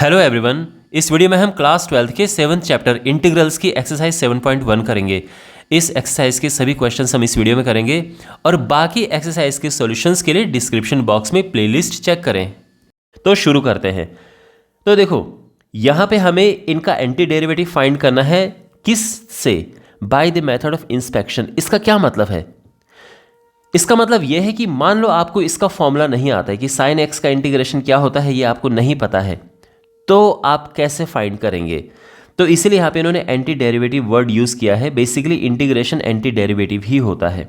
Hello everyone, इस video में हम क्लास 12 के 7th चैप्टर इंटीग्रल्स की एक्सरसाइज 7.1 करेंगे। इस एक्सरसाइज के सभी क्वेश्चंस हम इस वीडियो में करेंगे और बाकी एक्सरसाइज के सॉल्यूशंस के लिए डिस्क्रिप्शन बॉक्स में प्लेलिस्ट चेक करें। तो शुरू करते हैं। तो देखो, यहाँ पे हमें इनका एंटी डेरिवेटिव फाइंड करना है। किस से? By the method of inspection. इसका क्या मतलब है? इसका मतलब यह है कि मान लो आपको इसका फॉर्मूला नहीं आता है कि साइन एक्स का इंटीग्रेशन क्या होता है, ये आपको नहीं पता है, तो आप कैसे फाइंड करेंगे? तो इसीलिए यहाँ पे इन्होंने एंटी डेरिवेटिव वर्ड यूज़ किया है। बेसिकली इंटीग्रेशन एंटी डेरिवेटिव ही होता है।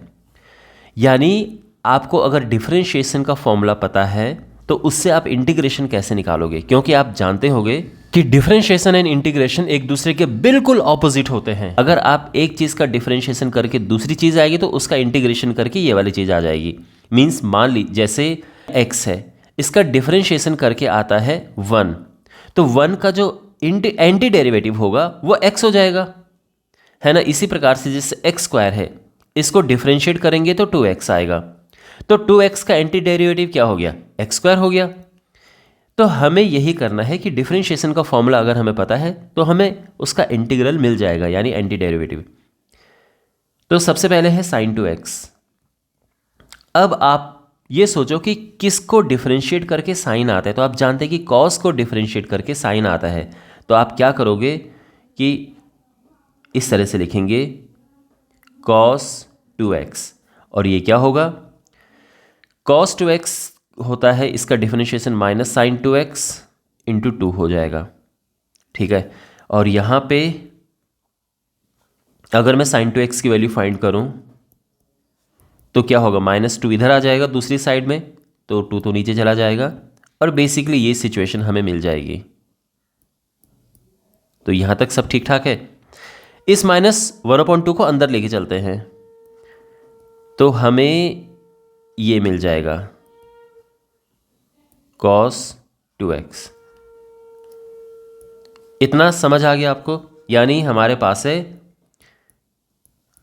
यानी आपको अगर डिफरेंशिएशन का फॉर्मूला पता है तो उससे आप इंटीग्रेशन कैसे निकालोगे, क्योंकि आप जानते होंगे कि डिफरेंशिएशन एंड इंटीग्रेशन एक दूसरे के बिल्कुल ऑपोजिट होते हैं। अगर आप एक चीज़ का डिफरेंशिएशन करके दूसरी चीज़ आएगी तो उसका इंटीग्रेशन करके ये वाली चीज़ आ जाएगी। मीन्स मान ली जैसे x है, इसका डिफरेंशिएशन करके आता है 1, तो 1 का जो एंटी डेरिवेटिव होगा वो x हो जाएगा, है ना। इसी प्रकार से जैसे x स्क्वायर है, इसको डिफरेंशिएट करेंगे तो 2x आएगा, तो 2x का एंटी डेरिवेटिव क्या हो गया? x स्क्वायर हो गया। तो हमें यही करना है कि डिफरेंशिएशन का फॉर्मूला अगर हमें पता है तो हमें उसका इंटीग्रल मिल जाएगा, यानी एंटी डेरिवेटिव। तो सबसे पहले है sin 2x। अब आप ये सोचो कि किसको डिफरेंशिएट करके साइन आता है। तो आप जानते हैं कि कॉस को डिफरेंशिएट करके साइन आता है। तो आप क्या करोगे कि इस तरह से लिखेंगे cos 2x, और ये क्या होगा? cos 2x होता है, इसका differentiation minus sign 2x into 2 हो जाएगा, ठीक है। और यहाँ पे अगर मैं साइन 2x की वैल्यू फाइंड करूँ तो क्या होगा? -2 इधर आ जाएगा दूसरी साइड में, तो 2 तो नीचे चला जाएगा, और बेसिकली ये सिचुएशन हमें मिल जाएगी। तो यहाँ तक सब ठीक ठाक है। इस -1/2 को अंदर लेके चलते हैं तो हमें ये मिल जाएगा cos 2x। इतना समझ आ गया आपको? यानी हमारे पास है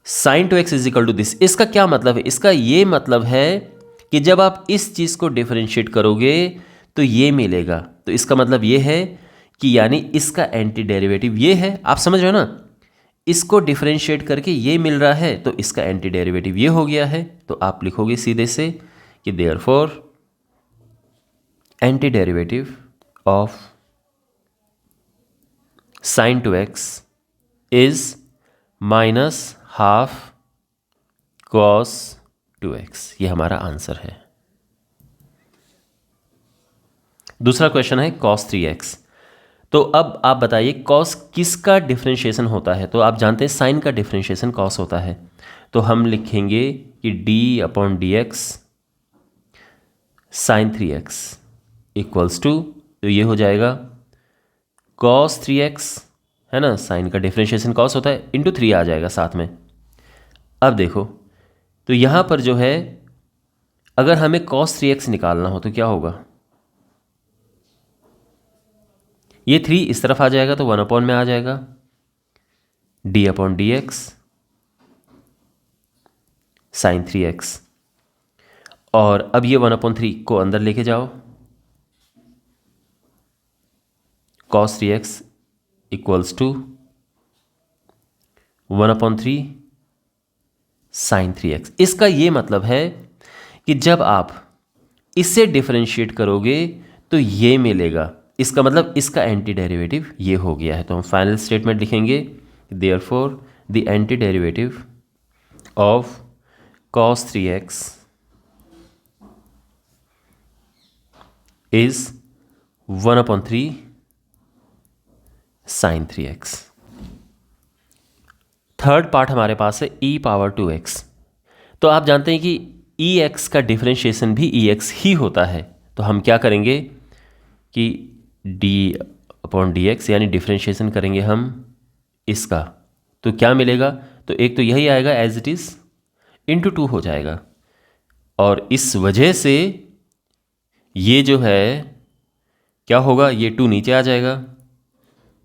sin 2x is equal to this. इसका क्या मतलब है? इसका ये मतलब है कि जब आप इस चीज़ को डिफरेंशिएट करोगे तो ये मिलेगा। तो इसका मतलब ये है कि यानी इसका एंटी डेरिवेटिव ये है। आप समझ रहे हो ना? इसको डिफरेंशिएट करके ये मिल रहा है तो इसका एंटी डेरिवेटिव ये हो गया है। तो आप लिखोगे सीधे से कि therefore anti derivative of sin 2x is -½ cos 2x। ये हमारा आंसर है। दूसरा क्वेश्चन है cos 3x। तो अब आप बताइए cos किसका डिफरेंशिएशन होता है? तो आप जानते हैं साइन का डिफरेंशिएशन cos होता है। तो हम लिखेंगे कि d/dx sin 3x equals to, तो ये हो जाएगा cos 3x, है ना। साइन का डिफरेंशिएशन cos होता है, इंटू 3 आ जाएगा साथ में। अब देखो, तो यहाँ पर जो है अगर हमें cos 3x निकालना हो तो क्या होगा? ये 3 इस तरफ आ जाएगा तो 1 में आ जाएगा d/dx sin 3x, और अब ये 1/3 को अंदर लेके जाओ, cos 3x equals to 1/3 sin 3x। इसका ये मतलब है कि जब आप इससे डिफरेंशिएट करोगे तो ये मिलेगा। इसका मतलब इसका एंटी डेरिवेटिव ये हो गया है। तो हम फाइनल स्टेटमेंट लिखेंगे therefore the anti derivative of cos 3x is 1/3 sin 3x। Third part हमारे पास है e⁻²x। तो आप जानते हैं कि ex का डिफरेंशिएशन भी ex ही होता है। तो हम क्या करेंगे कि d/dx यानी डिफरेंशिएशन करेंगे हम इसका, तो क्या मिलेगा? तो एक तो यही आएगा एज इट इज़, इंटू 2 हो जाएगा, और इस वजह से ये जो है क्या होगा? ये 2 नीचे आ जाएगा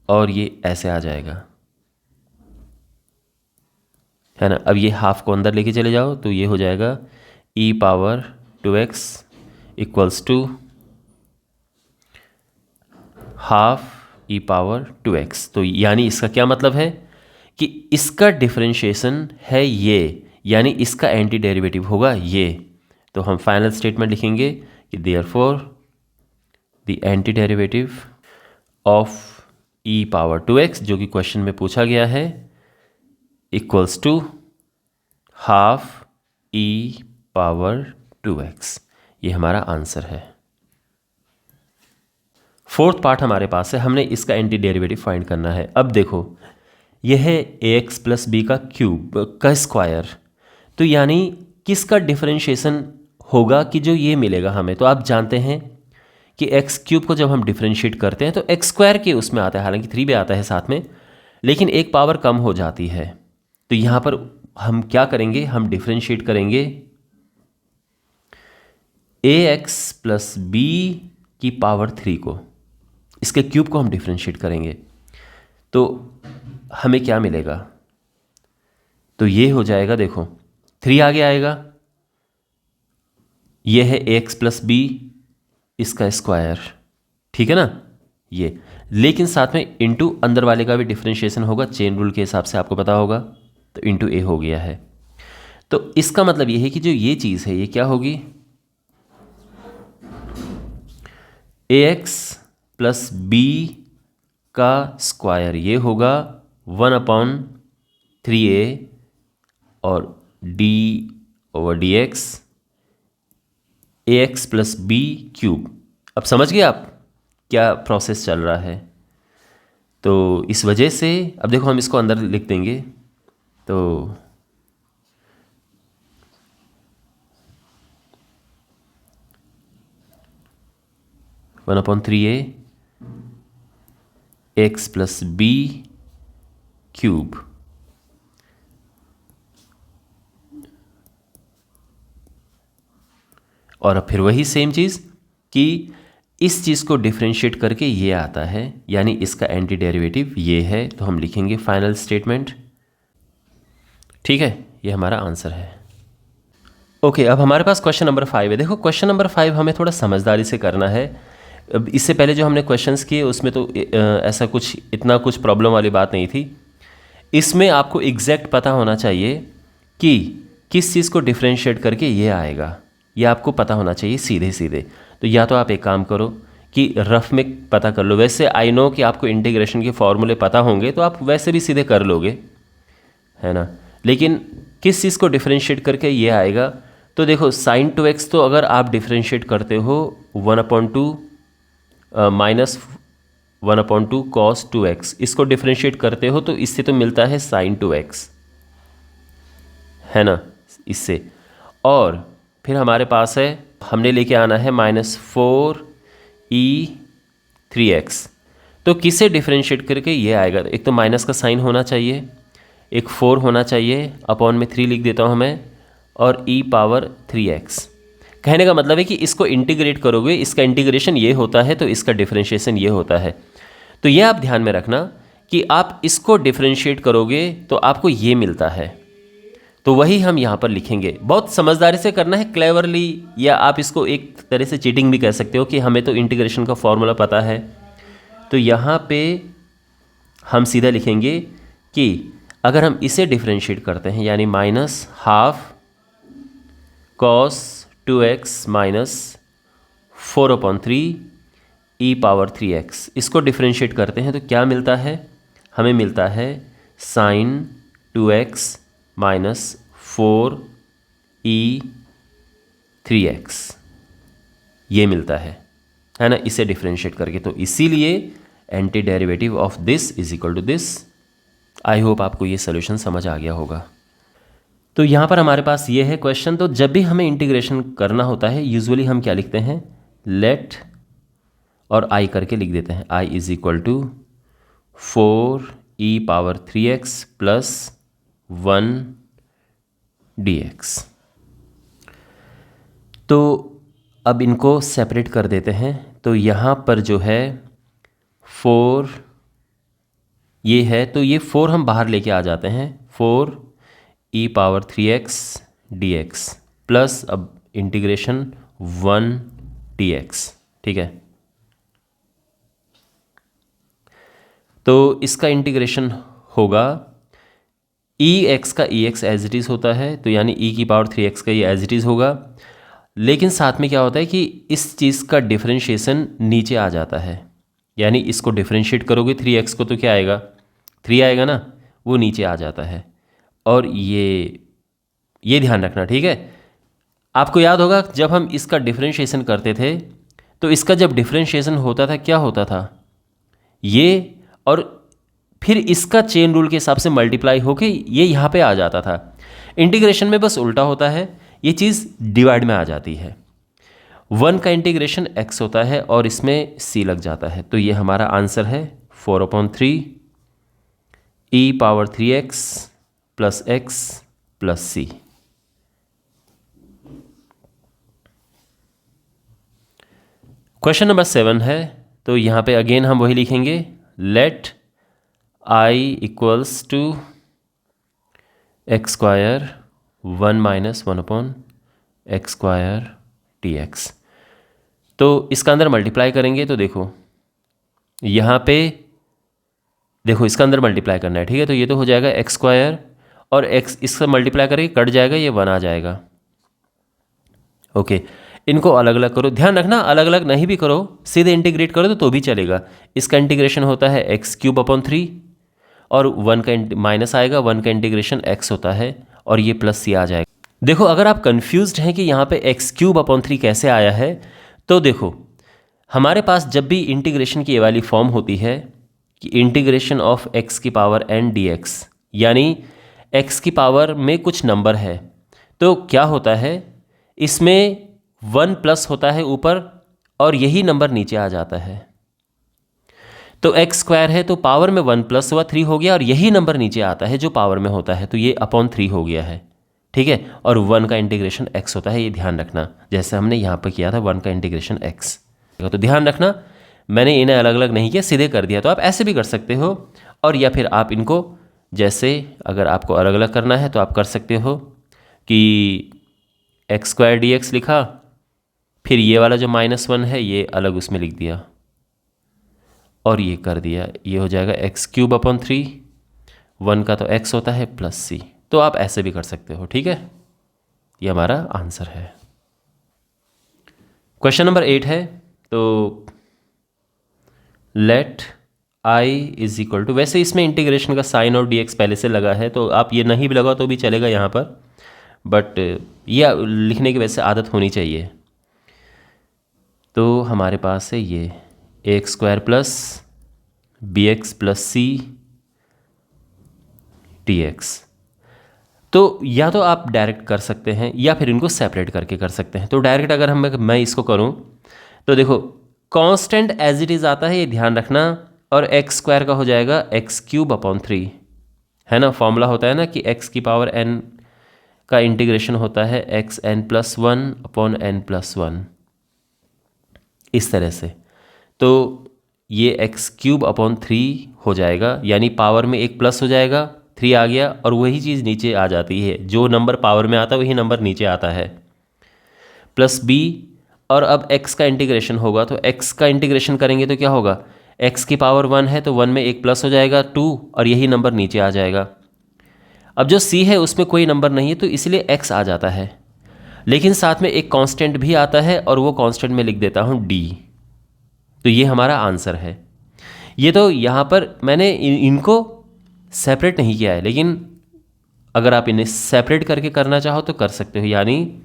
और ये ऐसे आ जाएगा, है ना। अब ये हाफ को अंदर लेके चले जाओ तो ये हो जाएगा e⁻² equals to half e power 2x। तो यानी इसका क्या मतलब है कि इसका डिफरेंशिएशन है ये, यानी इसका एंटी डेरिवेटिव होगा ये। तो हम फाइनल स्टेटमेंट लिखेंगे कि therefore the anti derivative of e power 2x, जो कि क्वेश्चन में पूछा गया है, equals to half e power 2x। ये हमारा आंसर है। फोर्थ पार्ट हमारे पास है, हमने इसका एंटी डेरिवेटिव फाइंड करना है। अब देखो, यह है ax प्लस बी का क्यूब का स्क्वायर, तो यानी किसका डिफरेंशिएशन होगा कि जो ये मिलेगा हमें। तो आप जानते हैं कि एक्स क्यूब को जब हम डिफरेंशिएट करते हैं तो एक्स स्क्वायर के उसमें आता है, हालांकि 3 भी आता है साथ में, लेकिन एक पावर कम हो जाती है। तो यहाँ पर हम क्या करेंगे, हम डिफरेंशिएट करेंगे ax प्लस बी की पावर 3 को, इसके क्यूब को हम डिफरेंशिएट करेंगे तो हमें क्या मिलेगा। तो ये हो जाएगा, देखो 3 आगे आएगा, ये है ax प्लस बी इसका स्क्वायर, ठीक है ना ये, लेकिन साथ में इंटू अंदर वाले का भी डिफरेंशिएशन होगा, चेन रूल के हिसाब से आपको पता होगा, तो इंटू ए हो गया है। तो इसका मतलब ये है कि जो ये चीज़ है ये क्या होगी, ax प्लस बी का स्क्वायर ये होगा 1/3a और d over d x ax plus b cube. अब समझ गए आप क्या प्रोसेस चल रहा है। तो इस वजह से अब देखो हम इसको अंदर लिख देंगे, तो 1/3a x plus b cube और अब फिर वही सेम चीज़ कि इस चीज़ को डिफरेंशिएट करके ये आता है, यानी इसका एंटी डेरिवेटिव ये है। तो हम लिखेंगे फाइनल स्टेटमेंट, ठीक है, ये हमारा आंसर है। ओके, अब हमारे पास क्वेश्चन नंबर 5 है। देखो क्वेश्चन नंबर 5 हमें थोड़ा समझदारी से करना है। अब इससे पहले जो हमने क्वेश्चंस किए उसमें तो ऐसा कुछ इतना कुछ प्रॉब्लम वाली बात नहीं थी। इसमें आपको एग्जैक्ट पता होना चाहिए कि किस चीज़ को डिफरेंशिएट करके ये आएगा, ये आपको पता होना चाहिए सीधे सीधे। तो या तो आप एक काम करो कि रफ में पता कर लो, वैसे आई नो कि आपको इंटीग्रेशन के फॉर्मूले पता होंगे तो आप वैसे भी सीधे कर लोगे, है ना, लेकिन किस चीज़ को डिफरेंशिएट करके ये आएगा। तो देखो sin 2x तो अगर आप डिफरेंशिएट करते हो 1/2 माइनस 1/2 cos 2x, इसको डिफरेंशिएट करते हो तो इससे तो मिलता है sin 2x, है ना, इससे। और फिर हमारे पास है, हमने लेके आना है -4e3x, तो किसे डिफरेंशिएट करके ये आएगा। एक तो माइनस का साइन होना चाहिए, एक 4 होना चाहिए, अपॉन में 3 लिख देता हूँ मैं, और e पावर 3x। कहने का मतलब है कि इसको इंटीग्रेट करोगे, इसका इंटीग्रेशन ये होता है तो इसका डिफरेंशिएशन ये होता है। तो ये आप ध्यान में रखना कि आप इसको डिफरेंशिएट करोगे तो आपको ये मिलता है, तो वही हम यहाँ पर लिखेंगे। बहुत समझदारी से करना है, क्लेवरली, या आप इसको एक तरह से चीटिंग भी कह सकते हो कि हमें तो इंटीग्रेशन का फॉर्मूला पता है। तो यहाँ पे हम सीधा लिखेंगे कि अगर हम इसे डिफरेंशिएट करते हैं, यानी -12 cos 2x minus 4/3 e power 3x, इसको डिफरेंशिएट करते हैं तो क्या मिलता है, हमें मिलता है sin 2x माइनस 4e3x, ये मिलता है ना, इसे डिफरेंशिएट करके। तो इसीलिए anti derivative of this is equal to this. I hope आपको ये सोल्यूशन समझ आ गया होगा। तो यहाँ पर हमारे पास ये है क्वेश्चन। तो जब भी हमें इंटीग्रेशन करना होता है यूजुअली हम क्या लिखते हैं, लेट और आई करके लिख देते हैं, I is equal to 4e power 3x plus 1 dx। तो अब इनको सेपरेट कर देते हैं। तो यहाँ पर जो है 4 ये है, तो ये 4 हम बाहर लेके आ जाते हैं, 4e power 3x dx plus अब इंटीग्रेशन 1 dx, ठीक है। तो इसका इंटीग्रेशन होगा ई एक्स का ई एक्स एज इट इज़ होता है, तो यानी ई की पावर 3x का ये एज इट इज़ होगा। लेकिन साथ में क्या होता है कि इस चीज़ का डिफरेंशिएशन नीचे आ जाता है, यानी इसको डिफरेंशिएट करोगे 3x को तो क्या आएगा, 3 आएगा ना, वो नीचे आ जाता है। और ये ध्यान रखना, ठीक है। आपको याद होगा जब हम इसका डिफरेंशिएशन करते थे तो इसका जब डिफरेंशिएशन होता था क्या होता था, ये और फिर इसका चेन रूल के हिसाब से मल्टीप्लाई होके ये यहाँ पे आ जाता था। इंटीग्रेशन में बस उल्टा होता है, ये चीज़ डिवाइड में आ जाती है। 1 का इंटीग्रेशन x होता है और इसमें c लग जाता है, तो ये हमारा आंसर है 4/3 e power 3x plus x plus c। Question number 7 है, तो यहाँ पे अगेन हम वही लिखेंगे, let i equals to x square 1 minus 1/x square dx। तो इसका अंदर मल्टीप्लाई करेंगे तो देखो यहाँ पे देखो इसका अंदर मल्टीप्लाई करना है, ठीक है। तो ये तो हो जाएगा एक्स स्क्वायर और x इसका मल्टीप्लाई करके कट जाएगा, ये 1 आ जाएगा। ओके, इनको अलग अलग करो, ध्यान रखना अलग अलग नहीं भी करो, सीधे इंटीग्रेट करो तो भी चलेगा। इसका इंटीग्रेशन होता है x³ और 1 का माइनस आएगा, 1 का इंटीग्रेशन x होता है और ये प्लस c आ जाएगा। देखो अगर आप कंफ्यूज्ड हैं कि यहाँ पे x³ कैसे आया है, तो देखो हमारे पास जब भी इंटीग्रेशन की ये वाली फॉर्म होती है कि इंटीग्रेशन ऑफ x की पावर n dx, यानी x की पावर में कुछ नंबर है, तो क्या होता है इसमें 1 प्लस होता है ऊपर और यही नंबर नीचे आ जाता है। तो x स्क्वायर है तो पावर में 1 प्लस हुआ 3 हो गया और यही नंबर नीचे आता है जो पावर में होता है, तो ये अपॉन 3 हो गया है, ठीक है। और 1 का इंटीग्रेशन x होता है, ये ध्यान रखना, जैसे हमने यहाँ पर किया था 1 का इंटीग्रेशन x। तो ध्यान रखना मैंने इन्हें अलग अलग नहीं किया, सीधे कर दिया। तो आप ऐसे भी कर सकते हो और या फिर आप इनको जैसे अगर आपको अलग अलग करना है तो आप कर सकते हो कि x² dx लिखा, फिर ये वाला जो -1 है ये अलग उसमें लिख दिया और ये कर दिया, ये हो जाएगा x³/3, 1 का तो x होता है प्लस c। तो आप ऐसे भी कर सकते हो, ठीक है। ये हमारा आंसर है। क्वेश्चन नंबर 8 है, तो let i is equal to, वैसे इसमें इंटीग्रेशन का साइन और dx पहले से लगा है, तो आप ये नहीं भी लगाओ तो भी चलेगा यहाँ पर, बट ये लिखने की वैसे आदत होनी चाहिए। तो हमारे पास है ये ax² plus bx plus c dx। तो या तो आप डायरेक्ट कर सकते हैं या फिर इनको सेपरेट करके कर सकते हैं। तो डायरेक्ट अगर मैं इसको करूं तो देखो कांस्टेंट एज इट इज़ आता है, ये ध्यान रखना, और x² का हो जाएगा x³/3, है ना। फॉर्मूला होता है ना कि x की पावर n का इंटीग्रेशन होता है xn+1/n+1, इस तरह से। तो ये x³/3 हो जाएगा, यानी पावर में एक प्लस हो जाएगा, 3 आ गया और वही चीज़ नीचे आ जाती है, जो नंबर पावर में आता है वही नंबर नीचे आता है, प्लस b। और अब x का इंटीग्रेशन होगा, तो x का इंटीग्रेशन करेंगे तो क्या होगा, x की पावर 1 है तो 1 में एक प्लस हो जाएगा 2 और यही नंबर नीचे आ जाएगा। अब जो c है उसमें कोई नंबर नहीं है तो इसलिए x आ जाता है, लेकिन साथ में एक कांस्टेंट भी आता है और वो कांस्टेंट में लिख देता हूँ d। तो ये हमारा आंसर है। ये तो यहाँ पर मैंने इनको सेपरेट नहीं किया है, लेकिन अगर आप इन्हें सेपरेट करके करना चाहो तो कर सकते हो। यानी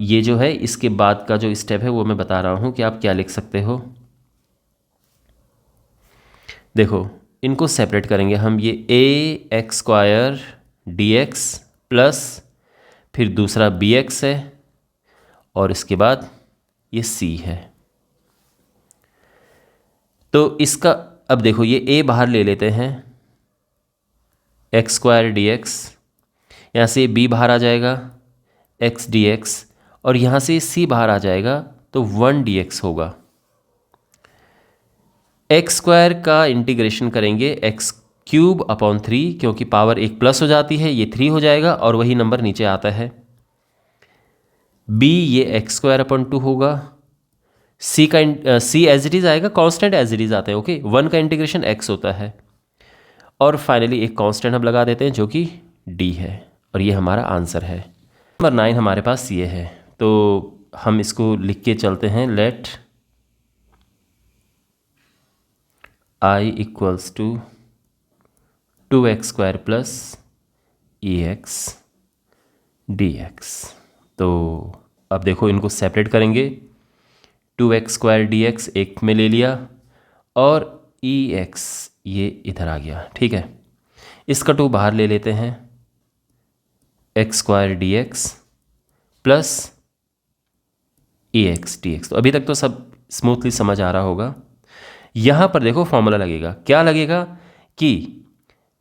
ये जो है इसके बाद का जो स्टेप है वो मैं बता रहा हूँ कि आप क्या लिख सकते हो। देखो इनको सेपरेट करेंगे हम, ये ax² dx प्लस फिर दूसरा bx है और इसके बाद ये c है। तो इसका अब देखो ये a बाहर ले लेते हैं, x² dx, यहाँ से b बाहर आ जाएगा x dx और यहाँ से c बाहर आ जाएगा तो 1 dx होगा। x² का इंटीग्रेशन करेंगे x³/3, क्योंकि पावर एक प्लस हो जाती है, ये 3 हो जाएगा और वही नंबर नीचे आता है। b ये x²/2 होगा, सी एज इट इज़ आएगा, कांस्टेंट एज इट इज़ आता है। ओके, 1 का इंटीग्रेशन x होता है, और फाइनली एक कांस्टेंट हम लगा देते हैं जो कि d है, और ये हमारा आंसर है। नंबर 9 हमारे पास ये है, तो हम इसको लिख के चलते हैं। Let I equals to 2x square plus EX dx। तो अब देखो इनको सेपरेट करेंगे, 2x स्क्वायर dx एक में ले लिया, और EX ये इधर आ गया। ठीक है, इसका 2 बाहर ले लेते हैं, x square dx plus EX dx। तो अभी तक तो सब स्मूथली समझ आ रहा होगा। यहाँ पर देखो फॉर्मूला लगेगा, क्या लगेगा कि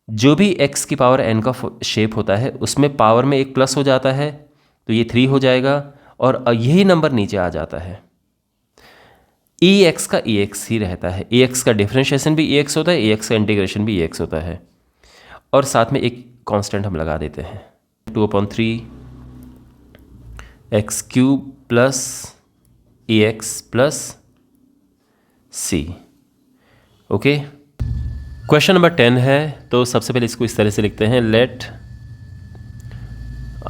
जो भी x की पावर n का शेप होता है उसमें पावर में एक प्लस हो जाता है, तो ये 3 हो जाएगा, और यही नंबर नीचे आ जाता है। EX का EX ही रहता है, EX का डिफरेंशिएशन भी EX होता है, EX का इंटीग्रेशन भी EX होता है, और साथ में एक कांस्टेंट हम लगा देते हैं, 2/3 x cube plus EX plus C। Okay, question number 10 है, तो सबसे पहले इसको इस तरह से लिखते हैं। Let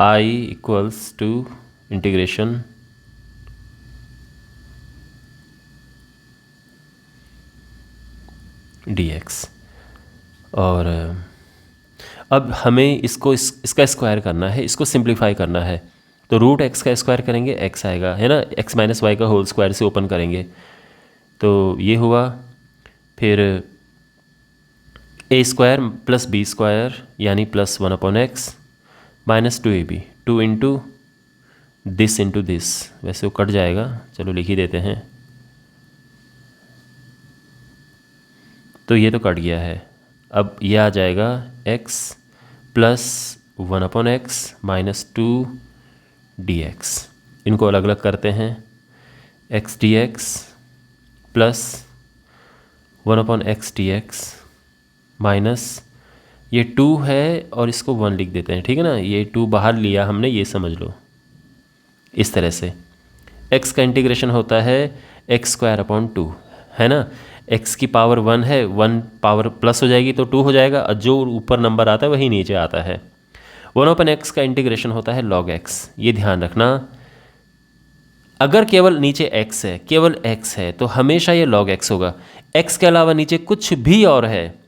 I equals to integration dx, और अब हमें इसका स्क्वायर करना है, इसको सिंप्लीफाई करना है, तो रूट x का स्क्वायर करेंगे, x आएगा, है ना, x माइनस वाई का होल स्क्वायर से ओपन करेंगे, तो ये हुआ। फिर a square plus b square यानी plus 1/x minus 2ab, 2 into this, वैसे वो कट जाएगा, चलो लिख ही देते हैं, तो ये तो कट गया है। अब ये आ जाएगा x plus 1/x minus 2 dx। इनको अलग अलग करते हैं, x dx plus 1/x dx minus ये 2 है, और इसको 1 लिख देते हैं, ठीक है ना, ये 2 बाहर लिया हमने, ये समझ लो। इस तरह से x का इंटीग्रेशन होता है x स्क्वायर अपॉन 2, है ना, x की पावर 1 है, 1 पावर प्लस हो जाएगी तो 2 हो जाएगा, और जो ऊपर नंबर आता है वही नीचे आता है। 1/x का इंटीग्रेशन होता है log x, ये ध्यान रखना। अगर केवल नीचे x है, केवल x है, तो हमेशा ये log x होगा। x के अलावा नीचे कुछ भी और है,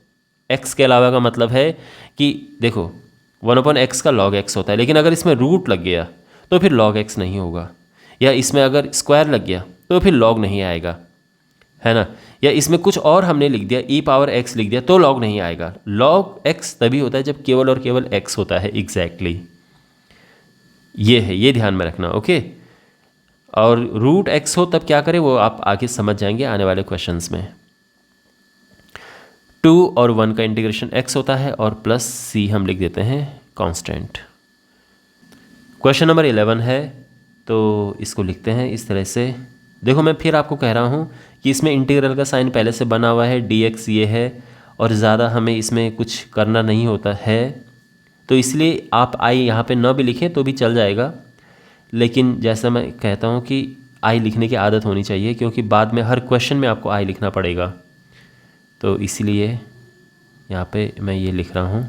x के अलावा का मतलब है कि देखो 1/x का log x होता है, लेकिन अगर इसमें रूट लग गया तो फिर log x नहीं होगा, या इसमें अगर स्क्वायर लग गया तो फिर log नहीं आएगा, है ना, या इसमें कुछ और हमने लिख दिया, e पावर x लिख दिया, तो log नहीं आएगा। log x तभी होता है जब केवल और केवल x होता है, एग्जैक्टली ये है, ये ध्यान में रखना। ओके, और रूट x हो तब क्या करें वो आप आगे समझ जाएंगे आने वाले क्वेश्चंस में। 2 और 1 का इंटीग्रेशन x होता है, और प्लस c हम लिख देते हैं कांस्टेंट। क्वेश्चन नंबर 11 है, तो इसको लिखते हैं इस तरह से। देखो मैं फिर आपको कह रहा हूँ कि इसमें इंटीग्रल का साइन पहले से बना हुआ है, dx ये है, और ज़्यादा हमें इसमें कुछ करना नहीं होता है, तो इसलिए आप i यहाँ पे न भी लिखें तो भी चल जाएगा, लेकिन जैसा मैं कहता हूँ कि i लिखने की आदत होनी चाहिए, क्योंकि बाद में हर क्वेश्चन में आपको i लिखना पड़ेगा, तो इसलिए यहाँ पे मैं ये लिख रहा हूँ।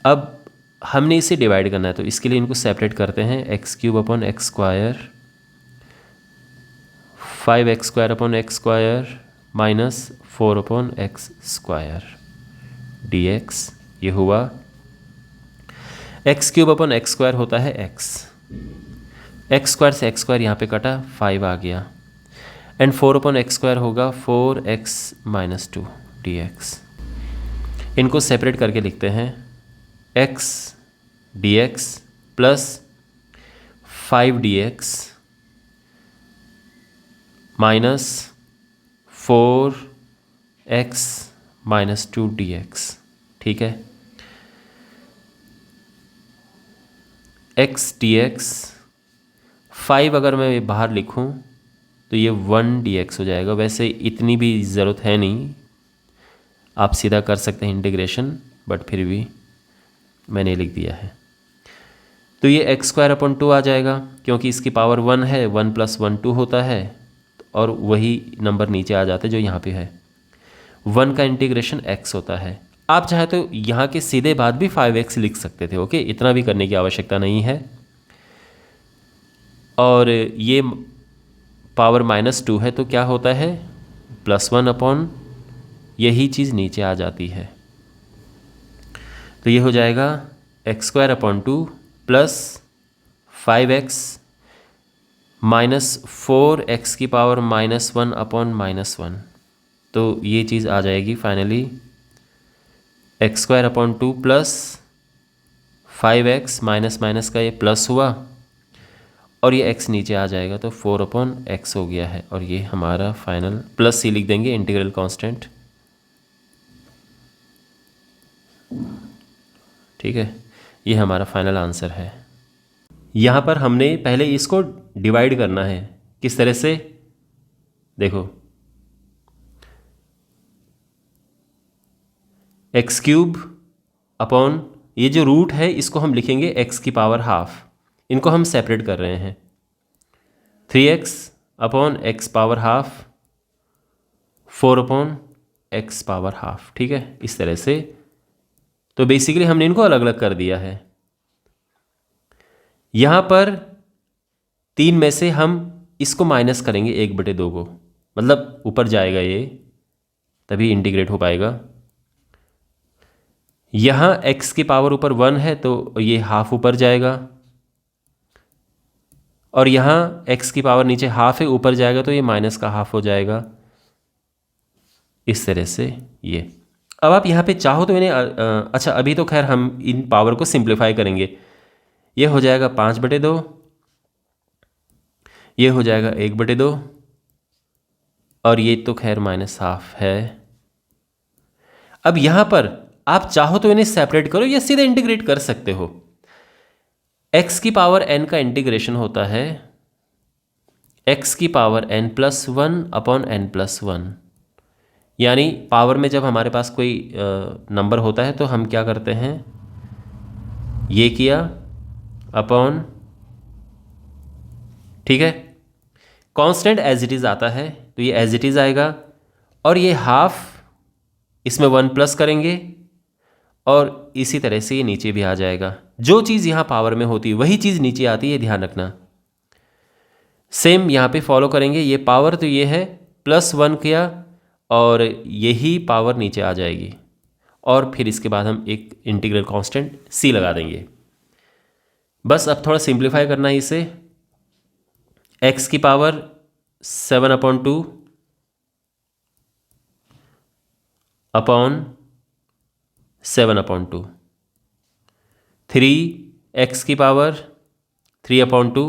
अब हमने इसे डिवाइड करना है, तो इसके लिए इनको सेपरेट करते हैं। x³ x square 5x² x square minus 4x square dx, ये हुआ। x³ x स्क्वायर होता है x स्क्वायर से x स्क्वायर यहाँ पे कटा, 5 आ गया, एंड 4x स्क्वायर होगा 4x माइनस 2 dx। इनको सेपरेट करके लिखते हैं, x dx plus 5 dx minus 4x minus 2 dx, ठीक है। x dx 5 अगर मैं बाहर लिखूं तो ये 1 dx हो जाएगा, वैसे इतनी भी ज़रूरत है नहीं, आप सीधा कर सकते हैं इंटीग्रेशन, बट फिर भी मैंने लिख दिया है। तो तो ये एक्स स्क्वायर अपॉन 2 आ जाएगा, क्योंकि इसकी पावर 1 है, 1 + 1 2 होता है, और वही नंबर नीचे आ जाते जो यहाँ पे है। 1 का इंटीग्रेशन x होता है। आप चाहे तो यहाँ के सीधे बाद भी 5x लिख सकते थे, ओके, इतना भी करने की आवश्यकता नहीं है। और ये पावर -2 है, तो क्या होता है, +1 अपॉन यही चीज़ नीचे आ जाती है। तो ये हो जाएगा x square upon 2 plus 5x -4x की पावर -1 अपॉन -1। तो ये चीज़ आ जाएगी finally x square upon 2 plus 5x, minus minus का ये प्लस हुआ और ये x नीचे आ जाएगा, तो 4/x हो गया है। और ये हमारा फाइनल, प्लस c लिख देंगे इंटीग्रल कांस्टेंट, ठीक है। ये हमारा फाइनल आंसर है। यहाँ पर हमने पहले इसको डिवाइड करना है। किस तरह से, देखो x³ अपॉन ये जो रूट है इसको हम लिखेंगे x की पावर हाफ, इनको हम सेपरेट कर रहे हैं। 3x upon x power half, 4/x power half, ठीक है, इस तरह से। तो बेसिकली हमने इनको अलग अलग कर दिया है। यहाँ पर 3 में से हम इसको माइनस करेंगे 1/2 को, मतलब ऊपर जाएगा ये, तभी इंटीग्रेट हो पाएगा। यहाँ x की पावर ऊपर 1 है तो ये हाफ ऊपर जाएगा, और यहाँ x की पावर नीचे हाफ है, ऊपर जाएगा तो ये माइनस का हाफ हो जाएगा, इस तरह से ये। अब आप यहाँ पे चाहो तो इन्हें अच्छा, अभी तो खैर हम इन पावर को सिंप्लीफाई करेंगे। ये हो जाएगा 5/2, ये हो जाएगा 1/2, और ये तो खैर -1/2 है। अब यहाँ पर आप चाहो तो इन्हें सेपरेट करो या सीधे इंटीग्रेट कर सकते हो। x की पावर n का इंटीग्रेशन होता है x की पावर n+1 अपॉन n+1। यानी पावर में जब हमारे पास कोई नंबर होता है तो हम क्या करते हैं, ये किया अपॉन, ठीक है, कांस्टेंट एज इट इज़ आता है तो ये एज इट इज़ आएगा, और ये हाफ इसमें 1 प्लस करेंगे, और इसी तरह से ये नीचे भी आ जाएगा। जो चीज़ यहाँ पावर में होती है वही चीज़ नीचे आती है, ध्यान रखना। सेम यहाँ पे फॉलो करेंगे, ये पावर तो ये है, +1 किया और यही पावर नीचे आ जाएगी, और फिर इसके बाद हम एक इंटीग्रल कांस्टेंट c लगा देंगे। बस अब थोड़ा सिंप्लीफाई करना है इसे। x की पावर 7/2 अपॉन 7/2, 3x की पावर 3/2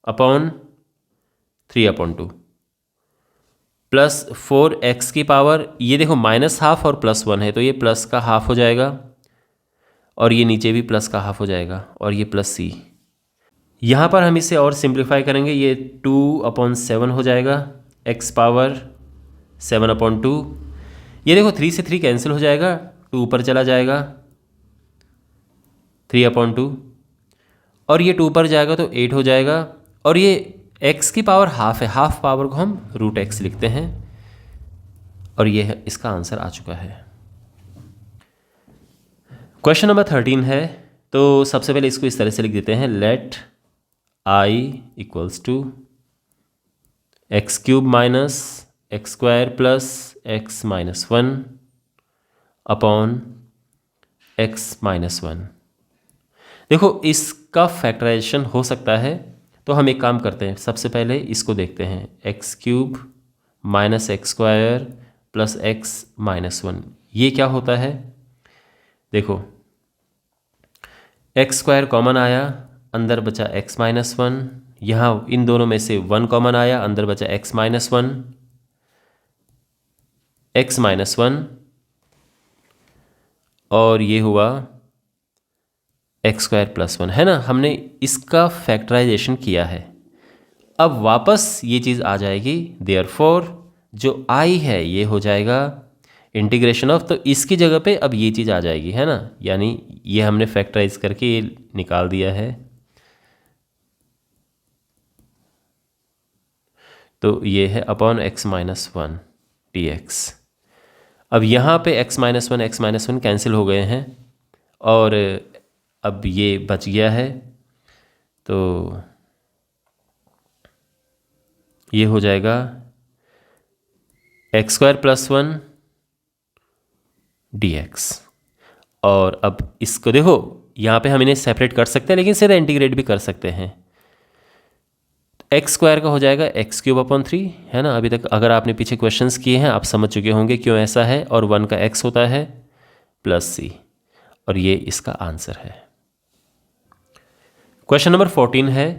अपॉन 3/2 प्लस 4x की पावर, ये देखो -1/2 और +1 है तो ये प्लस का हाफ हो जाएगा, और ये नीचे भी प्लस का हाफ हो जाएगा, और ये +c। यहाँ पर हम इसे और सिंप्लीफाई करेंगे, ये 2/7 हो जाएगा, x पावर 7/2। ये देखो 3 से 3 कैंसिल हो जाएगा, 2 ऊपर चला जाएगा, 3/2, और ये 2 ऊपर जाएगा तो 8 हो जाएगा, और ये x की पावर हाफ है, हाफ पावर को हम √x लिखते हैं, और ये है, इसका आंसर आ चुका है। क्वेश्चन नंबर 13 है, तो सबसे पहले इसको इस तरह से लिख देते हैं, let i = x³ minus x² plus x - 1 upon x - 1। देखो इसका फैक्टराइजेशन हो सकता है, तो हम एक काम करते हैं, सबसे पहले इसको देखते हैं, x³ minus x² plus x - 1, ये क्या होता है। देखो x² कॉमन आया, अंदर बचा x - 1, यहाँ इन दोनों में से 1 कॉमन आया, अंदर बचा x - 1, x - 1, और ये हुआ x² + 1, है ना। हमने इसका फैक्टराइजेशन किया है। अब वापस ये चीज़ आ जाएगी, देयरफॉर जो i है ये हो जाएगा इंटीग्रेशन ऑफ, तो इसकी जगह पे अब ये चीज़ आ जाएगी, है ना। यानी ये हमने फैक्टराइज करके ये निकाल दिया है, तो ये है upon x minus one dx। अब यहाँ पे x माइनस वन कैंसिल हो गए हैं और अब ये बच गया है, तो ये हो जाएगा x square plus one dx। और अब इसको देखो, यहाँ पे हम इन्हें सेपरेट कर सकते हैं लेकिन सीधा इंटीग्रेट भी कर सकते हैं। एक्स स्क्वायर का हो जाएगा एक्स क्यूब अपॉन थ्री, है ना। अभी तक अगर आपने पीछे क्वेश्चंस किए हैं आप समझ चुके होंगे क्यों ऐसा है। और वन का एक्स होता है प्लस सी, और ये इसका आंसर है। क्वेश्चन नंबर 14 है,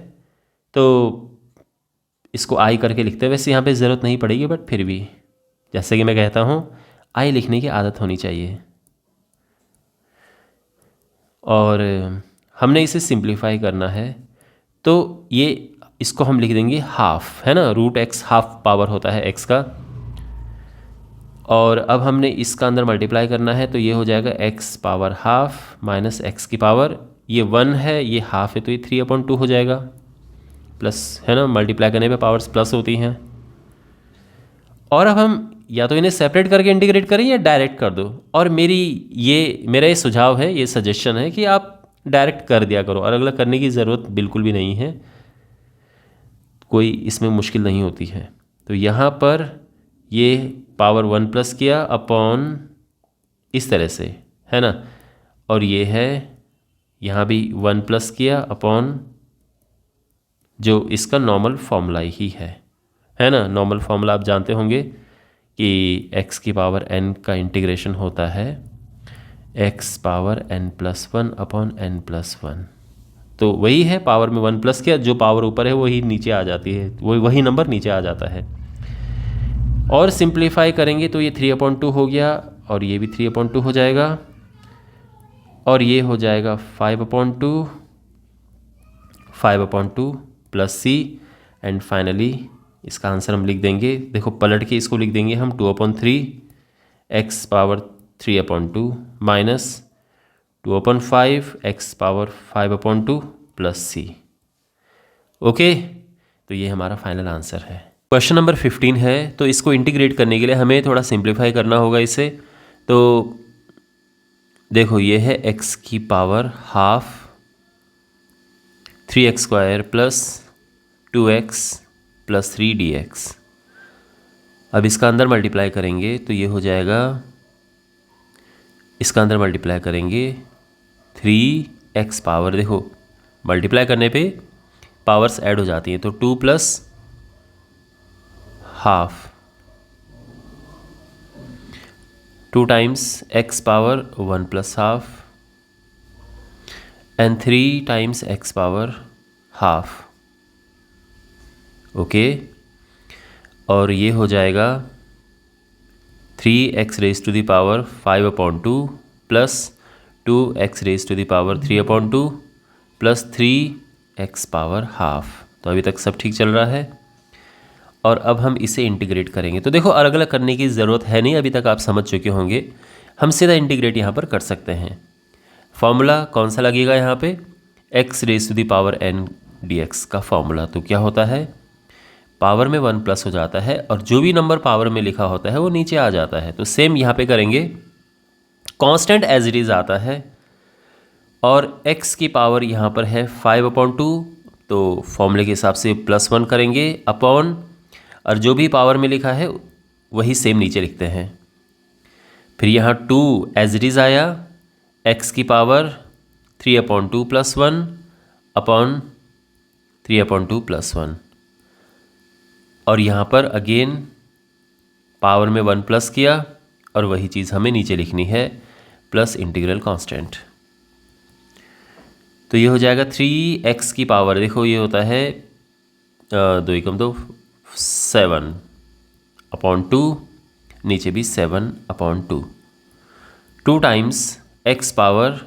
तो इसको आई करके लिखते हैं। वैसे यहाँ पे ज़रूरत नहीं पड़ेगी, बट फिर भी जैसे कि मैं कहता हूँ आई लिखने की आदत होनी चाहिए। और हमने इसे सिंप्लीफाई करना है, तो ये इसको हम लिख देंगे हाफ, है ना। रूट एक्स हाफ पावर होता है एक्स का। और अब हमने इसका अंदर मल्टीप्लाई करना है, तो ये हो जाएगा x power half minus x की पावर, ये वन है ये हाफ है तो ये 3/2 हो जाएगा प्लस, है ना। मल्टीप्लाई करने पे पावर्स प्लस होती हैं। और अब हम या तो इन्हें सेपरेट करके इंटीग्रेट करें या डायरेक्ट कर दो। और मेरा ये सुझाव है, ये सजेशन है कि आप डायरेक्ट कर दिया करो, अलग अलग करने की ज़रूरत बिल्कुल भी नहीं है, कोई इसमें मुश्किल नहीं होती है। तो यहाँ पर ये पावर वन प्लस किया अपॉन इस तरह से, है ना। और ये है यहाँ भी वन प्लस किया अपॉन जो इसका नॉर्मल फॉर्मूला ही है ना। नॉर्मल फॉर्मूला आप जानते होंगे कि x की पावर n का इंटीग्रेशन होता है x power n+1 upon n+1। तो वही है, पावर में वन प्लस किया, जो पावर ऊपर है वही नीचे आ जाती है, वही नंबर नीचे आ जाता है। और सिंप्लीफाई करेंगे तो ये 3/2 हो गया, और ये भी 3/2 हो जाएगा, और ये हो जाएगा 5/2 प्लस सी। एंड फाइनली इसका आंसर हम लिख देंगे, देखो पलट के इसको लिख देंगे हम 2/3 x power 3/2 minus 2/5 x power 5/2 plus c. Okay, तो ये हमारा फाइनल आंसर है। क्वेश्चन नंबर 15 है, तो इसको इंटीग्रेट करने के लिए हमें थोड़ा सिंप्लीफाई करना होगा इसे। तो देखो ये है x की power half 3x² plus 2x plus 3 dx। अब इसका अंदर मल्टीप्लाई करेंगे तो ये हो जाएगा, इसका अंदर मल्टीप्लाई करेंगे 3x पावर, देखो मल्टीप्लाई करने पे पावर्स ऐड हो जाती हैं, तो 2 plus half 2 times x power 1 plus half and 3 times x power half. Okay, और ये हो जाएगा 3x raise to the power 5/2 plus 2x raise to the power 3/2 plus 3x power half. तो अभी तक सब ठीक चल रहा है। और अब हम इसे इंटीग्रेट करेंगे, तो देखो अलग अलग करने की ज़रूरत है नहीं, अभी तक आप समझ चुके होंगे। हम सीधा इंटीग्रेट यहाँ पर कर सकते हैं। फॉर्मूला कौन सा लगेगा यहाँ पे, x raise to the power n dx का फॉर्मूला। तो क्या होता है, पावर में 1 प्लस हो जाता है, और जो भी नंबर पावर में लिखा होता है वो नीचे आ जाता है। तो सेम यहाँ पे करेंगे, कांस्टेंट एज इट इज़ आता है, और x की पावर यहाँ पर है 5/2, तो फॉर्मूले के हिसाब से +1 करेंगे अपॉन, और जो भी पावर में लिखा है वही सेम नीचे लिखते हैं। फिर यहाँ 2 एज इट इज़ आया, x की पावर 3/2 + 1 अपॉन 3/2 + 1, और यहाँ पर अगेन पावर में 1 प्लस किया, और वही चीज़ हमें नीचे लिखनी है प्लस इंटीग्रल कांस्टेंट। तो ये हो जाएगा 3x की पावर, देखो ये होता है 2 × 2 7/2, नीचे भी 7/2, 2 times x power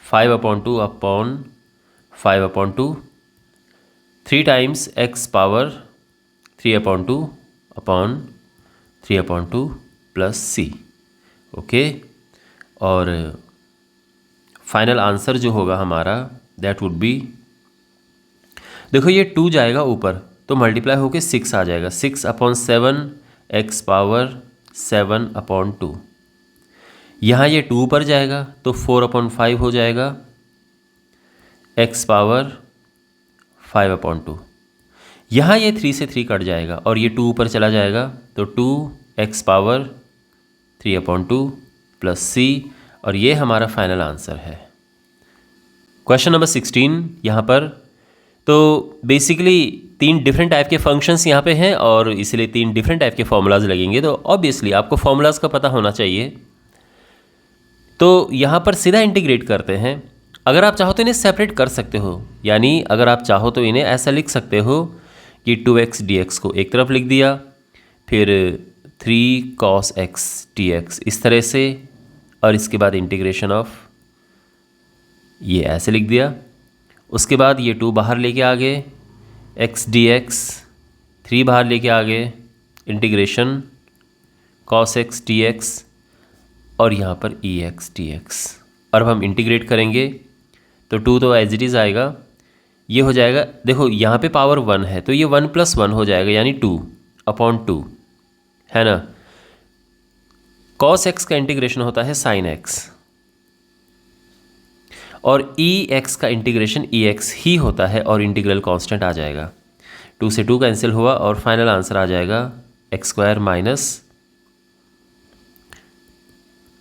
5/2 upon 5/2, 3 times x power 3/2 upon 3/2 plus c. Okay, और फाइनल आंसर जो होगा हमारा दैट वुड बी, देखो ये 2 जाएगा ऊपर, तो मल्टीप्लाई होके 6 आ जाएगा, 6/7 x पावर 7/2। यहाँ ये 2 पर जाएगा तो 4/5 हो जाएगा, x पावर 5/2। यहाँ ये 3 से 3 कट जाएगा और ये 2 ऊपर चला जाएगा तो 2x पावर 3/2 प्लस c, और ये हमारा फाइनल आंसर है। क्वेश्चन नंबर 16 यहाँ पर, तो बेसिकली 3 डिफरेंट टाइप के फंक्शंस यहाँ पे हैं और इसलिए 3 डिफरेंट टाइप के फॉर्मूलाज लगेंगे, तो ऑब्वियसली आपको फॉर्मूलाज का पता होना चाहिए। तो यहाँ पर सीधा इंटीग्रेट करते हैं। अगर आप चाहो तो इन्हें सेपरेट कर सकते हो, यानी अगर आप चाहो तो इन्हें ऐसा लिख सकते हो कि 2x dx को एक तरफ लिख दिया, फिर 3 cos x dx इस तरह से, और इसके बाद इंटीग्रेशन ऑफ ये ऐसे लिख दिया। उसके बाद ये 2 बाहर लेके आ गए, x dx 3 बाहर लेके आ गए, इंटीग्रेशन cos x dx, और यहाँ पर ex dx। और अब हम इंटीग्रेट करेंगे तो 2 तो एज इट इज़ आएगा, ये हो जाएगा, देखो यहाँ पे पावर 1 है तो ये 1 + 1 हो जाएगा, यानी 2/2 है ना। cos x का इंटीग्रेशन होता है sin x, और ex का इंटीग्रेशन ex ही होता है, और इंटीग्रल कांस्टेंट आ जाएगा। 2 से 2 कैंसिल हुआ और फाइनल आंसर आ जाएगा x² -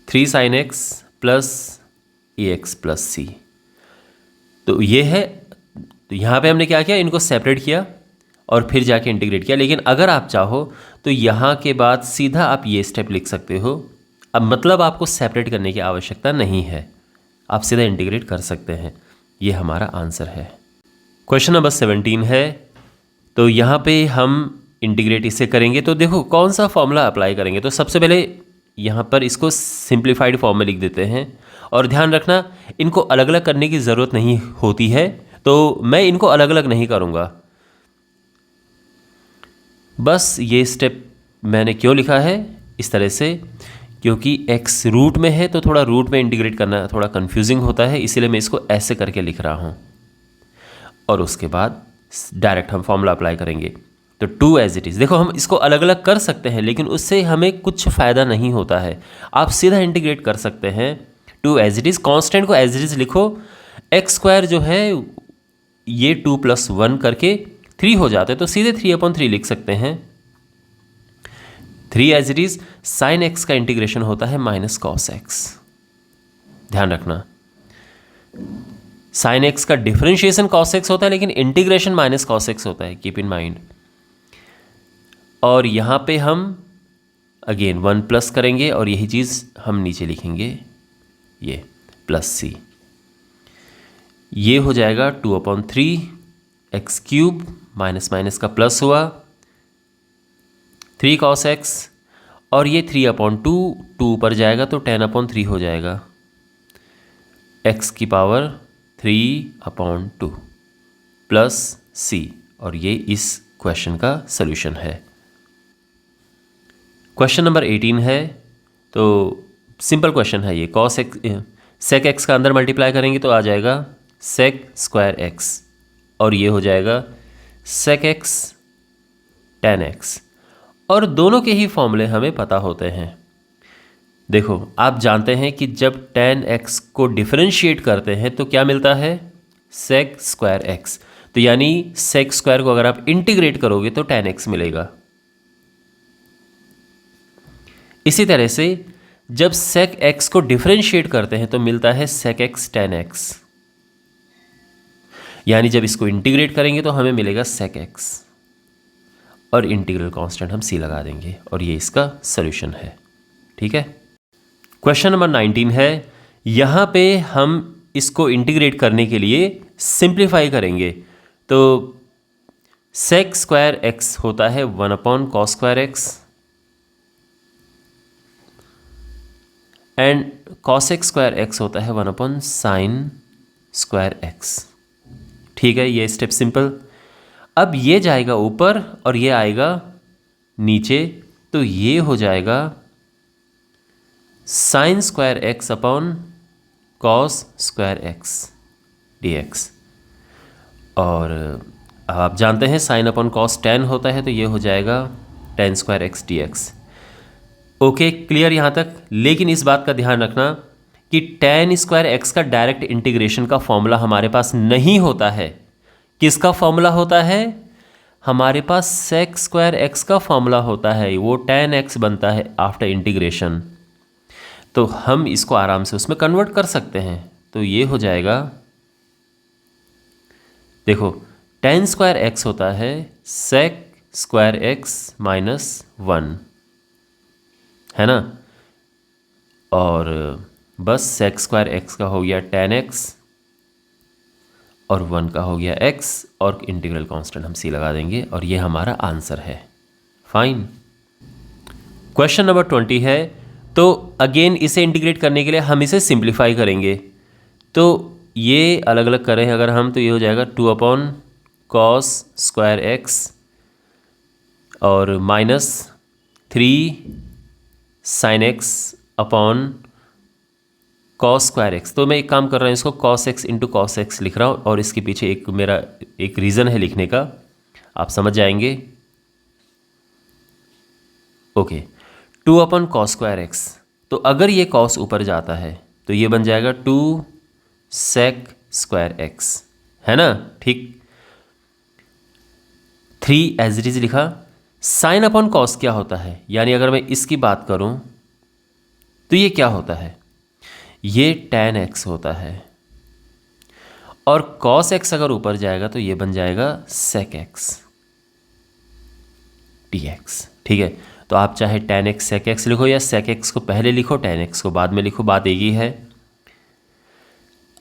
3 sin x plus ex plus c। तो ये है, तो यहाँ पे हमने क्या किया, इनको सेपरेट किया और फिर जाके इंटीग्रेट किया। लेकिन अगर आप चाहो तो यहाँ के बाद सीधा आप ये स्टेप लिख सकते हो। अब मतलब आपको सेपरेट करने की आवश्यकता नहीं है, आप सीधा इंटीग्रेट कर सकते हैं। ये हमारा आंसर है। क्वेश्चन नंबर 17 है, तो यहाँ पे हम इंटीग्रेट इसे करेंगे। तो देखो कौन सा फॉर्मूला अप्लाई करेंगे, तो सबसे पहले यहाँ पर इसको सिंप्लीफाइड फॉर्म में लिख देते हैं। और ध्यान रखना, इनको अलग अलग करने की ज़रूरत नहीं होती है, तो मैं इनको अलग अलग नहीं करूँगा। बस ये स्टेप मैंने क्यों लिखा है इस तरह से, क्योंकि x रूट में है तो थोड़ा रूट में इंटीग्रेट करना थोड़ा कंफ्यूजिंग होता है, इसीलिए मैं इसको ऐसे करके लिख रहा हूँ। और उसके बाद डायरेक्ट हम फॉर्मूला अप्लाई करेंगे। तो 2 एज इट इज़, देखो हम इसको अलग अलग कर सकते हैं लेकिन उससे हमें कुछ फ़ायदा नहीं होता है। आप सीधा इंटीग्रेट कर सकते हैं 2 एज इट इज़, कॉन्स्टेंट को एज इट इज़ लिखो, x² जो है ये 2 + 1 करके 3 हो जाते हैं, तो सीधे 3/3 लिख सकते हैं। 3 as it is, sin x का इंटीग्रेशन होता है -cos x। ध्यान रखना, sin x का डिफरेंशिएशन cos x होता है लेकिन इंटीग्रेशन -cos x होता है, कीप इन माइंड। और यहाँ पे हम अगेन 1 प्लस करेंगे और यही चीज़ हम नीचे लिखेंगे, ये +c। ये हो जाएगा 2/3 x³ माइनस माइनस का प्लस हुआ 3 cos x, और ये 3/2 2 पर जाएगा तो 10/3 हो जाएगा, x की पावर 3/2 प्लस c। और ये इस क्वेश्चन का सॉल्यूशन है। क्वेश्चन नंबर 18 है, तो सिंपल क्वेश्चन है ये। cos x sec x का अंदर मल्टीप्लाई करेंगे तो आ जाएगा sec² x, और ये हो जाएगा sec x tan x। और दोनों के ही फॉर्मूले हमें पता होते हैं। देखो आप जानते हैं कि जब tan x को डिफरेंशिएट करते हैं तो क्या मिलता है, sec² x। तो यानी sec² को अगर आप इंटीग्रेट करोगे तो tan x मिलेगा। इसी तरह से जब sec x को डिफरेंशिएट करते हैं तो मिलता है sec x tan x, यानी जब इसको इंटीग्रेट करेंगे तो हमें मिलेगा sec x, और इंटीग्रल कांस्टेंट हम c लगा देंगे, और ये इसका सॉल्यूशन है। ठीक है। क्वेश्चन नंबर 19 है, यहाँ पे हम इसको इंटीग्रेट करने के लिए सिंप्लीफाई करेंगे। तो sec² x होता है 1/cos² x, and cos x² x होता है 1/sin² x। ठीक है, ये स्टेप सिंपल। अब ये जाएगा ऊपर और ये आएगा नीचे, तो ये हो जाएगा sin² x/cos² x dx। और अब आप जानते हैं साइन अपॉन कॉस टेन होता है, तो ये हो जाएगा ten square x d x. Okay, clear यहाँ तक। लेकिन इस बात का ध्यान रखना कि टेन स्क्वायर एक्स का डायरेक्ट इंटीग्रेशन का फॉर्मूला हमारे पास नहीं होता है। किसका फॉर्मूला होता है? हमारे पास सेक स्क्वायर एक्स का फॉर्मूला होता है, वो टेन एक्स बनता है आफ्टर इंटीग्रेशन। तो हम इसको आराम से उसमें कन्वर्ट कर सकते हैं। तो ये हो जाएगा, देखो टेन स्क्वायर एक्स होता है sec square x minus one, है ना। और बस सेक स्क्वायर एक्स का हो गया टेन एक्स और वन का हो गया एक्स, और इंटीग्रल कांस्टेंट हम सी लगा देंगे, और ये हमारा आंसर है। फाइन। क्वेश्चन नंबर 20 है, तो अगेन इसे इंटीग्रेट करने के लिए हम इसे सिंप्लीफाई करेंगे। तो ये अलग अलग करें अगर हम, तो ये हो जाएगा two upon cos square x और minus three sine x upon cos square x. तो मैं एक काम कर रहा हूँ, इसको cos x into cos x लिख रहा हूँ, और इसके पीछे एक मेरा एक रीज़न है लिखने का, आप समझ जाएंगे। Okay, to upon cos square x, तो अगर ये कॉस ऊपर जाता है तो ये बन जाएगा टू सेक स्क्वायर एक्स, है ना। ठीक, थ्री एज इट इज लिखा। साइन अपॉन कॉस क्या होता है, यानी अगर मैं इसकी बात करूं तो ये क्या होता है, ये tan x होता है, और cos x अगर ऊपर जाएगा तो ये बन जाएगा sec x dx। ठीक है, तो आप चाहे tan x sec x लिखो या sec x को पहले लिखो tan x को बाद में लिखो, बात एक ही है।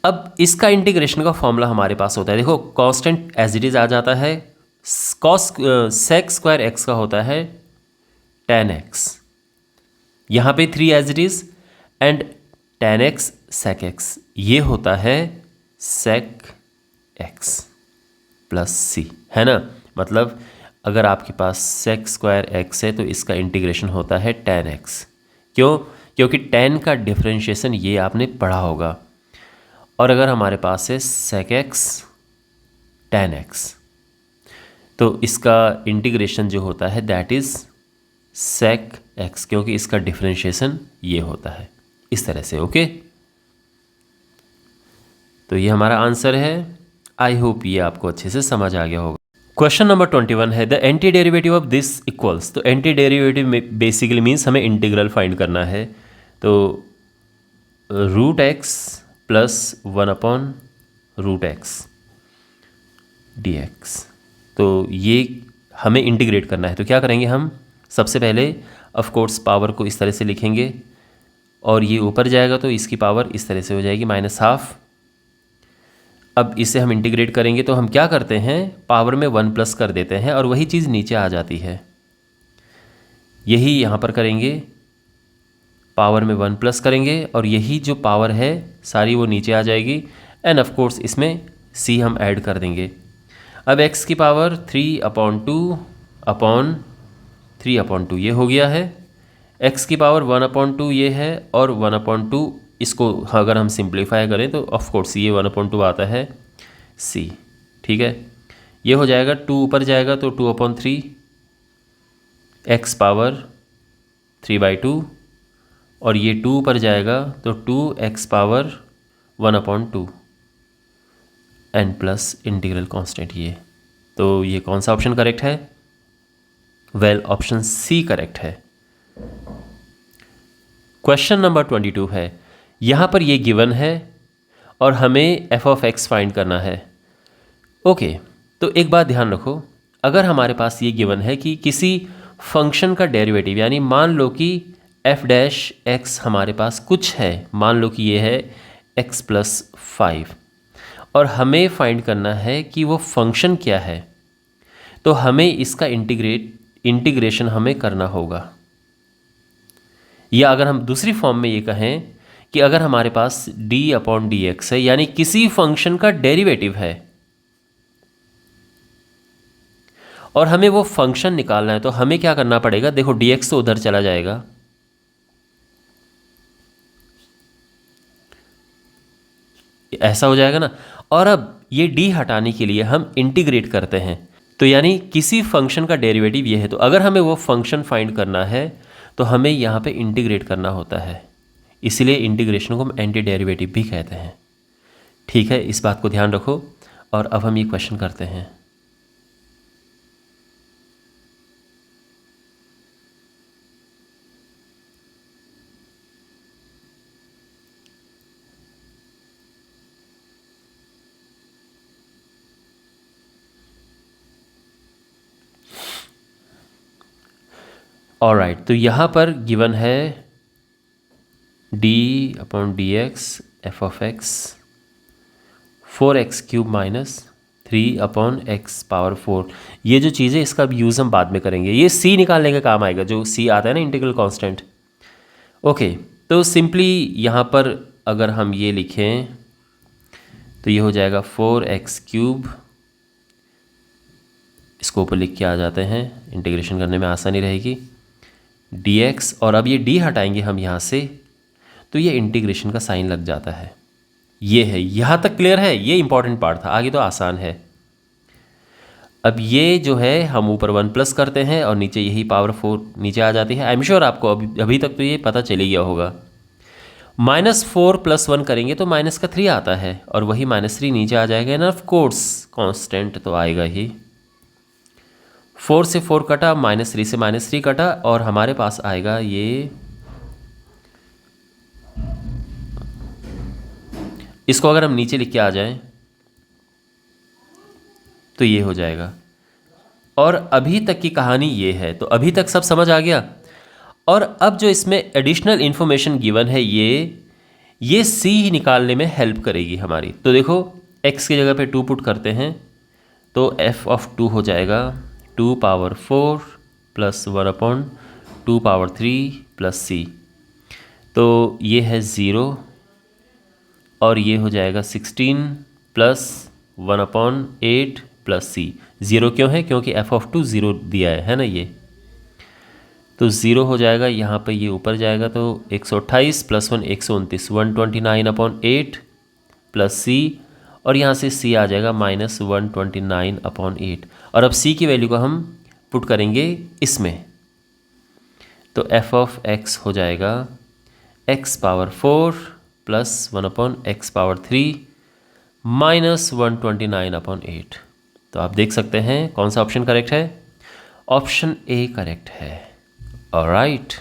अब इसका इंटीग्रेशन का फॉर्मूला हमारे पास होता है, देखो कांस्टेंट एज इट इज आ जाता है। cos sec स्क्वायर x का होता है tan x, यहाँ पे three as it is, and tan x sec x ये होता है sec x प्लस सी, है ना। मतलब अगर आपके पास sec स्क्वायर x है तो इसका इंटीग्रेशन होता है tan x। क्यों? क्योंकि tan का डिफरेंशिएशन ये आपने पढ़ा होगा। और अगर हमारे पास है sec x tan x, तो इसका इंटीग्रेशन जो होता है दैट इज़ sec x, क्योंकि इसका डिफरेंशिएशन ये होता है इस तरह से। ओके, तो ये हमारा आंसर है। आई होप ये आपको अच्छे से समझ आ गया होगा। क्वेश्चन नंबर 21 है, the anti derivative of this equals. तो एंटी डेरिवेटिव बेसिकली मीन्स हमें इंटीग्रल फाइंड करना है। तो root x plus one upon root x d x, तो ये हमें इंटीग्रेट करना है। तो क्या करेंगे हम, सबसे पहले ऑफ कोर्स पावर को इस तरह से लिखेंगे, और ये ऊपर जाएगा तो इसकी पावर इस तरह से हो जाएगी माइनस हाफ। अब इसे हम इंटीग्रेट करेंगे तो हम क्या करते हैं, पावर में वन प्लस कर देते हैं, और वही चीज़ नीचे आ जाती है। यही यहाँ पर करेंगे, पावर में वन प्लस करेंगे, और यही जो पावर है सारी वो नीचे आ जाएगी, एंड ऑफ कोर्स इसमें सी हम ऐड कर देंगे। अब x की पावर 3/2 अपॉन 3/2 ये हो गया है, x की पावर 1/2 ये है, और 1/2 इसको अगर हम सिंप्लीफाई करें तो ऑफ कोर्स ये 1/2 आता है c। ठीक है, ये हो जाएगा, 2 ऊपर जाएगा तो 2/3, x पावर 3/2, और ये 2 ऊपर जाएगा तो 2x power 1/2 n plus integral constant ये। तो ये कौन सा ऑप्शन करेक्ट है? वेल, ऑप्शन सी करेक्ट है। क्वेश्चन नंबर 22 है, यहाँ पर ये गिवन है और हमें एफ ऑफ एक्स फाइंड करना है। ओके, तो एक बात ध्यान रखो, अगर हमारे पास ये गिवन है कि किसी फंक्शन का डेरिवेटिव, यानी मान लो कि एफ डैश एक्स हमारे पास कुछ है, मान लो कि ये है एक्स प्लस 5, और हमें फाइंड करना है कि वो फंक्शन क्या है, तो हमें इसका इंटीग्रेशन हमें करना होगा। या अगर हम दूसरी फॉर्म में ये कहें कि अगर हमारे पास d/dx है, यानी किसी फंक्शन का डेरिवेटिव है, और हमें वो फंक्शन निकालना है, तो हमें क्या करना पड़ेगा, देखो dx तो उधर चला जाएगा, ऐसा हो जाएगा ना, और अब ये डी हटाने के लिए हम इंटीग्रेट करते हैं। तो यानी किसी फंक्शन का डेरिवेटिव ये है, तो अगर हमें वो फंक्शन फाइंड करना है तो हमें यहाँ पे इंटीग्रेट करना होता है, इसलिए इंटीग्रेशन को हम एंटी डेरिवेटिव भी कहते हैं। ठीक है, इस बात को ध्यान रखो। और अब हम ये क्वेश्चन करते हैं। ऑलराइट, तो यहाँ पर गिवन है D upon D x F of x 4x³ minus 3 upon x power 4। ये जो चीज़ है इसका भी यूज़ हम बाद में करेंगे, ये c निकालने का काम आएगा, जो c आता है ना इंटीग्रल कांस्टेंट। ओके, तो सिंपली यहाँ पर अगर हम ये लिखें तो ये हो जाएगा 4x³, इसको ऊपर लिख के आ जाते हैं, इंटीग्रेशन करने में आसानी रहेगी, dx, और अब ये d हटाएंगे हम यहाँ से तो ये इंटीग्रेशन का साइन लग जाता है। ये है, यहाँ तक क्लियर है, ये इंपॉर्टेंट पार्ट था, आगे तो आसान है। अब ये जो है हम ऊपर 1 प्लस करते हैं और नीचे यही पावर 4 नीचे आ जाती है। आई एम श्योर आपको अभी तक तो ये पता चली गया होगा। -4 + 1 करेंगे तो माइनस का 3 आता है और वही -3 नीचे आ जाएगा, एंड ऑफ कोर्स कांस्टेंट तो आएगा ही। 4 से 4 कटा, -3 से -3 कटा, और हमारे पास आएगा ये, इसको अगर हम नीचे लिख के आ जाएं तो ये हो जाएगा। और अभी तक की कहानी ये है, तो अभी तक सब समझ आ गया। और अब जो इसमें एडिशनल इन्फॉर्मेशन गिवन है ये c निकालने में हेल्प करेगी हमारी। तो देखो x की जगह पे 2 पुट करते हैं तो f ऑफ 2 हो जाएगा 2 पावर 4 + 1 अपॉन 2 पावर 3 + c। तो ये है 0 और ये हो जाएगा 16 + 1 अपॉन 8 + c। 0 क्यों है? क्योंकि f ऑफ 2 0 दिया है ना ये, तो 0 हो जाएगा। यहाँ पे ये ऊपर जाएगा तो 128 + 1 129, 129 अपॉन 8 + c, और यहाँ से c आ जाएगा -129 अपॉन 8। और अब c की वैल्यू को हम पुट करेंगे इसमें, तो f ऑफ x हो जाएगा x power 4 + 1 upon x power 3 -129 upon 8। तो आप देख सकते हैं कौन सा ऑप्शन करेक्ट है। ऑप्शन ए करेक्ट है। ऑलराइट।